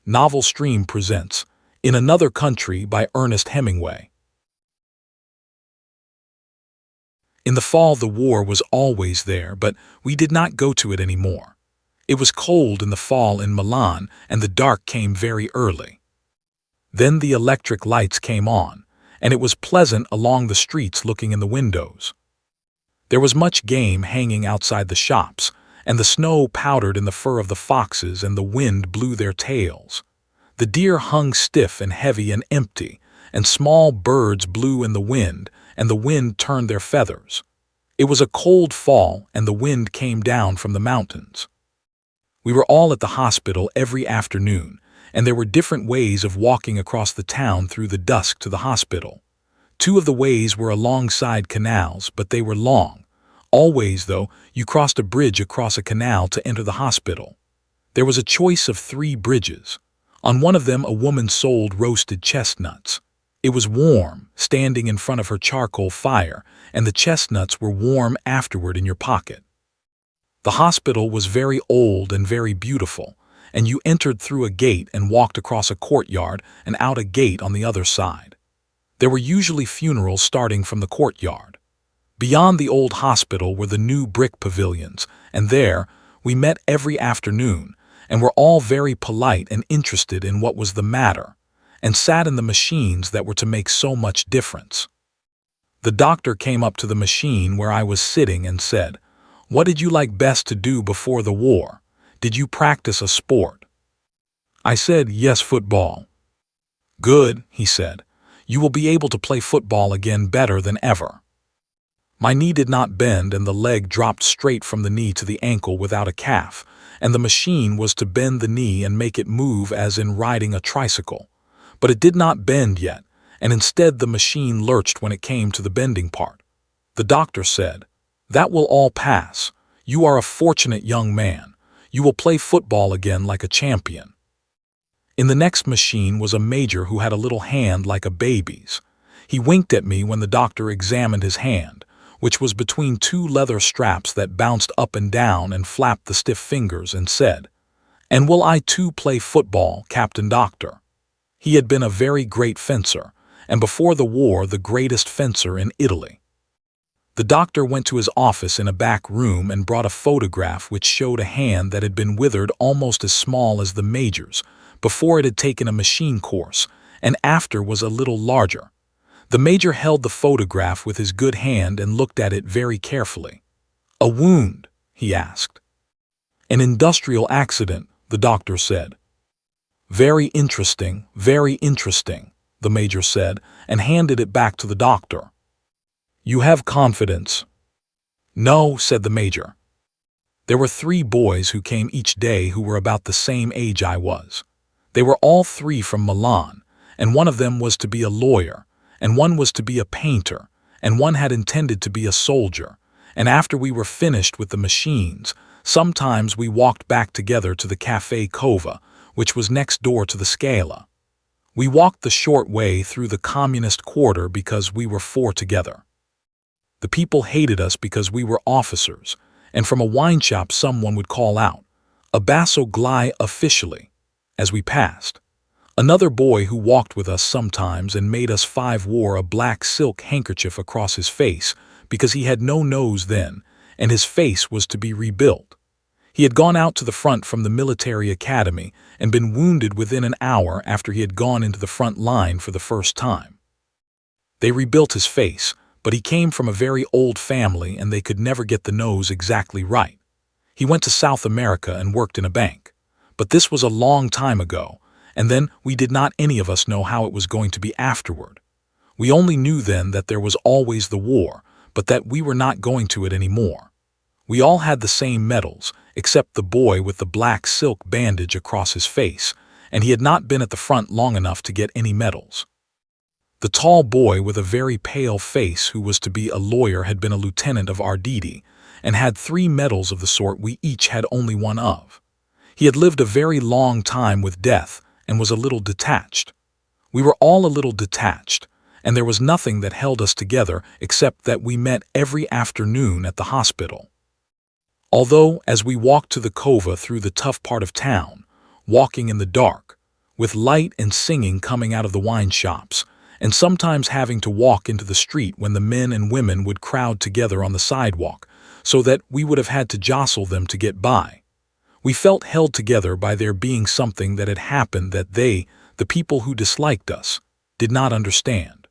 Novel Stream presents In Another Country by Ernest Hemingway. In the fall the war was always there, but we did not go to it anymore. It was cold in the fall in Milan, and the dark came very early. Then the electric lights came on, and it was pleasant along the streets looking in the windows. There was much game hanging outside the shops, and the snow powdered in the fur of the foxes, and the wind blew their tails. The deer hung stiff and heavy and empty, and small birds blew in the wind, and the wind turned their feathers. It was a cold fall, and the wind came down from the mountains. We were all at the hospital every afternoon, and there were different ways of walking across the town through the dusk to the hospital. Two of the ways were alongside canals, but they were long. Always, though, you crossed a bridge across a canal to enter the hospital. There was a choice of 3 bridges. On one of them a woman sold roasted chestnuts. It was warm, standing in front of her charcoal fire, and the chestnuts were warm afterward in your pocket. The hospital was very old and very beautiful, and you entered through a gate and walked across a courtyard and out a gate on the other side. There were usually funerals starting from the courtyard. Beyond the old hospital were the new brick pavilions, and there we met every afternoon, and were all very polite and interested in what was the matter, and sat in the machines that were to make so much difference. The doctor came up to the machine where I was sitting and said, "What did you like best to do before the war? Did you practice a sport?" I said, "Yes, football." "Good," he said. "You will be able to play football again better than ever." My knee did not bend, and the leg dropped straight from the knee to the ankle without a calf, and the machine was to bend the knee and make it move as in riding a tricycle. But it did not bend yet, and instead the machine lurched when it came to the bending part. The doctor said, "That will all pass. You are a fortunate young man. You will play football again like a champion." In the next machine was a major who had a little hand like a baby's. He winked at me when the doctor examined his hand, which was between 2 leather straps that bounced up and down and flapped the stiff fingers, and said, "And will I too play football, Captain Doctor?" He had been a very great fencer, and before the war the greatest fencer in Italy. The doctor went to his office in a back room and brought a photograph which showed a hand that had been withered almost as small as the major's, before it had taken a machine course, and after was a little larger. The major held the photograph with his good hand and looked at it very carefully. "A wound?" he asked. "An industrial accident," the doctor said. Very interesting," the major said, and handed it back to the doctor. "You have confidence." "No," said the major. There were 3 boys who came each day who were about the same age I was. They were all 3 from Milan, and one of them was to be a lawyer, and one was to be a painter, and one had intended to be a soldier, and after we were finished with the machines, sometimes we walked back together to the Café Cova, which was next door to the Scala. We walked the short way through the communist quarter because we were 4 together. The people hated us because we were officers, and from a wine shop someone would call out, "Abbasso gli ufficiali," as we passed. Another boy who walked with us sometimes and made us 5 wore a black silk handkerchief across his face because he had no nose then, and his face was to be rebuilt. He had gone out to the front from the military academy and been wounded within an hour after he had gone into the front line for the first time. They rebuilt his face, but he came from a very old family and they could never get the nose exactly right. He went to South America and worked in a bank. But this was a long time ago, and then we did not any of us know how it was going to be afterward. We only knew then that there was always the war, but that we were not going to it anymore. We all had the same medals, except the boy with the black silk bandage across his face, and he had not been at the front long enough to get any medals. The tall boy with a very pale face who was to be a lawyer had been a lieutenant of Arditi, and had 3 medals of the sort we each had only one of. He had lived a very long time with death, and was a little detached. We were all a little detached, and there was nothing that held us together except that we met every afternoon at the hospital. Although, as we walked to the Cova through the tough part of town, walking in the dark, with light and singing coming out of the wine shops, and sometimes having to walk into the street when the men and women would crowd together on the sidewalk, so that we would have had to jostle them to get by. We felt held together by there being something that had happened that they, the people who disliked us, did not understand.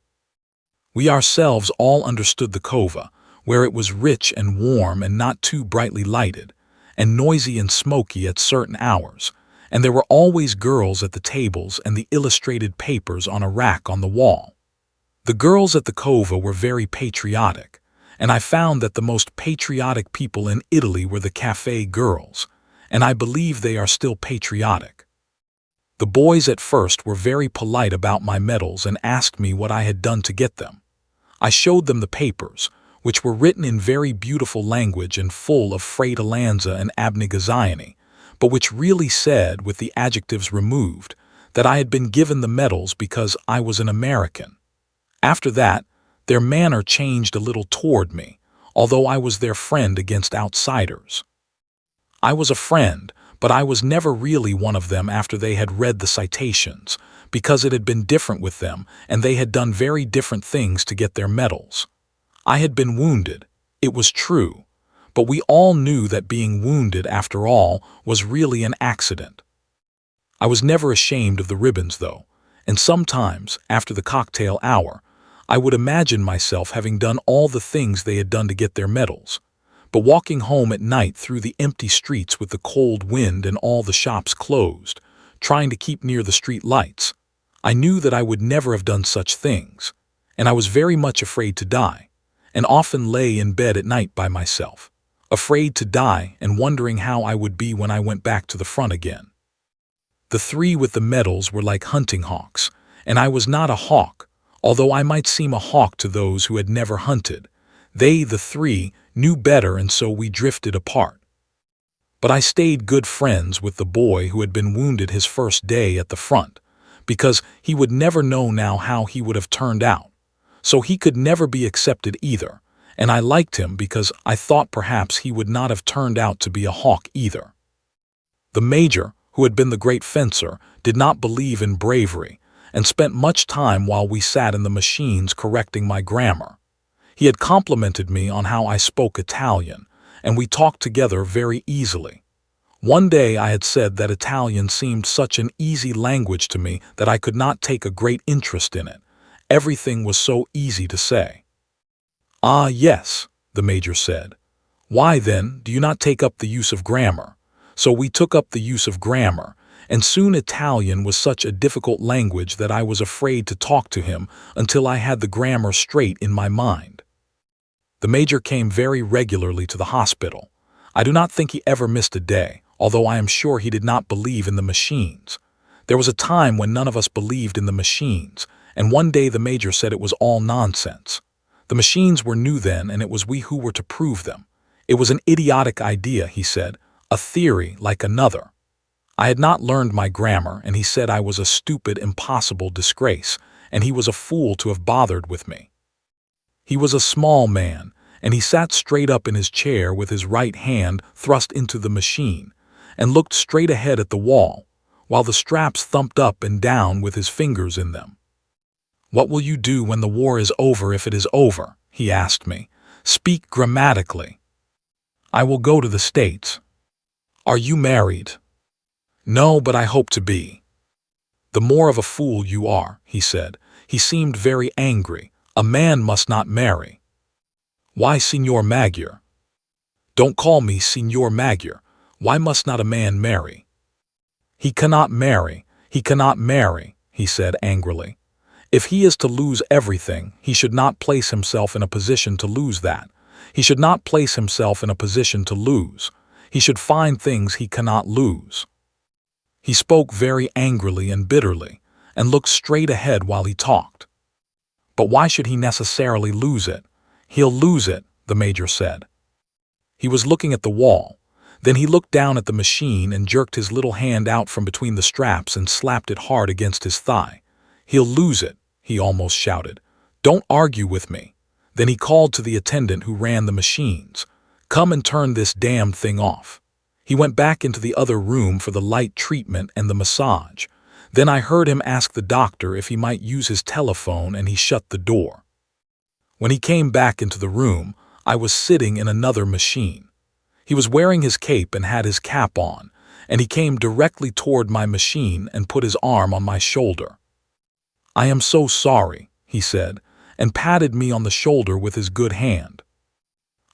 We ourselves all understood the cova, where it was rich and warm and not too brightly lighted, and noisy and smoky at certain hours, and there were always girls at the tables and the illustrated papers on a rack on the wall. The girls at the cova were very patriotic, and I found that the most patriotic people in Italy were the cafe girls, and I believe they are still patriotic. The boys at first were very polite about my medals and asked me what I had done to get them. I showed them the papers, which were written in very beautiful language and full of fratellanza and abnegazione, but which really said, with the adjectives removed, that I had been given the medals because I was an American. After that, their manner changed a little toward me, although I was their friend against outsiders. I was a friend, but I was never really one of them after they had read the citations, because it had been different with them and they had done very different things to get their medals. I had been wounded, it was true, but we all knew that being wounded, after all, was really an accident. I was never ashamed of the ribbons, though, and sometimes, after the cocktail hour, I would imagine myself having done all the things they had done to get their medals. But walking home at night through the empty streets with the cold wind and all the shops closed, trying to keep near the street lights, I knew that I would never have done such things, and I was very much afraid to die, and often lay in bed at night by myself, afraid to die and wondering how I would be when I went back to the front again. The three with the medals were like hunting hawks, and I was not a hawk, although I might seem a hawk to those who had never hunted. They, the three, knew better, and so we drifted apart. But I stayed good friends with the boy who had been wounded his first day at the front, because he would never know now how he would have turned out, so he could never be accepted either, and I liked him because I thought perhaps he would not have turned out to be a hawk either. The major, who had been the great fencer, did not believe in bravery, and spent much time while we sat in the machines correcting my grammar. He had complimented me on how I spoke Italian, and we talked together very easily. One day I had said that Italian seemed such an easy language to me that I could not take a great interest in it. Everything was so easy to say. "Ah, yes," the major said. "Why, then, do you not take up the use of grammar?" So we took up the use of grammar, and soon Italian was such a difficult language that I was afraid to talk to him until I had the grammar straight in my mind. The major came very regularly to the hospital. I do not think he ever missed a day, although I am sure he did not believe in the machines. There was a time when none of us believed in the machines, and one day the major said it was all nonsense. The machines were new then, and it was we who were to prove them. It was an idiotic idea, he said, a theory like another. I had not learned my grammar, and he said I was a stupid, impossible disgrace, and he was a fool to have bothered with me. He was a small man, and he sat straight up in his chair with his right hand thrust into the machine, and looked straight ahead at the wall, while the straps thumped up and down with his fingers in them. "What will you do when the war is over, if it is over?" he asked me. "Speak grammatically." "I will go to the States." "Are you married?" "No, but I hope to be." "The more of a fool you are," he said. He seemed very angry. "A man must not marry." "Why, Signor Magyar?" "Don't call me Signor Magyar. Why must not a man marry?" "He cannot marry, he cannot marry," he said angrily. "If he is to lose everything, he should not place himself in a position to lose that. He should not place himself in a position to lose. He should find things he cannot lose." He spoke very angrily and bitterly, and looked straight ahead while he talked. "But why should he necessarily lose it?" "He'll lose it," the major said. He was looking at the wall. Then he looked down at the machine and jerked his little hand out from between the straps and slapped it hard against his thigh. "He'll lose it," he almost shouted. "Don't argue with me." Then he called to the attendant who ran the machines. "Come and turn this damned thing off." He went back into the other room for the light treatment and the massage. Then I heard him ask the doctor if he might use his telephone, and he shut the door. When he came back into the room, I was sitting in another machine. He was wearing his cape and had his cap on, and he came directly toward my machine and put his arm on my shoulder. "I am so sorry," he said, and patted me on the shoulder with his good hand.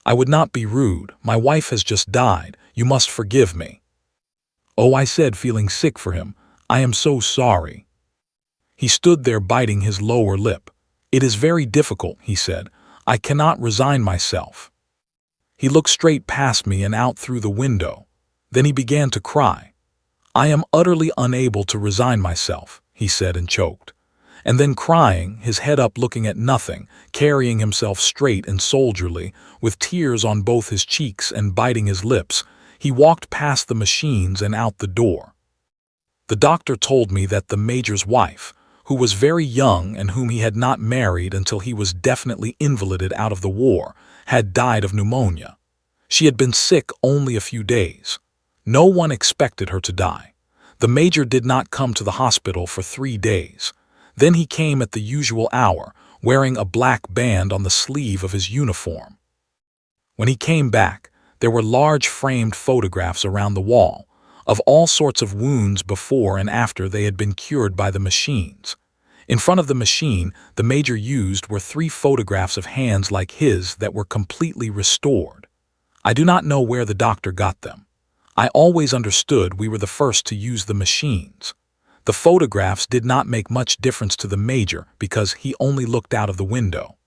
"I would not be rude. My wife has just died. You must forgive me." "Oh," I said, feeling sick for him. "I am so sorry." He stood there biting his lower lip. "It is very difficult," he said. "I cannot resign myself." He looked straight past me and out through the window. Then he began to cry. "I am utterly unable to resign myself," he said, and choked. And then, crying, his head up, looking at nothing, carrying himself straight and soldierly, with tears on both his cheeks and biting his lips, he walked past the machines and out the door. The doctor told me that the major's wife, who was very young and whom he had not married until he was definitely invalided out of the war, had died of pneumonia. She had been sick only a few days. No one expected her to die. The major did not come to the hospital for 3 days. Then he came at the usual hour, wearing a black band on the sleeve of his uniform. When he came back, there were large framed photographs around the wall, of all sorts of wounds before and after they had been cured by the machines. In front of the machine the major used were 3 photographs of hands like his that were completely restored. I do not know where the doctor got them. I always understood we were the first to use the machines. The photographs did not make much difference to the major because he only looked out of the window.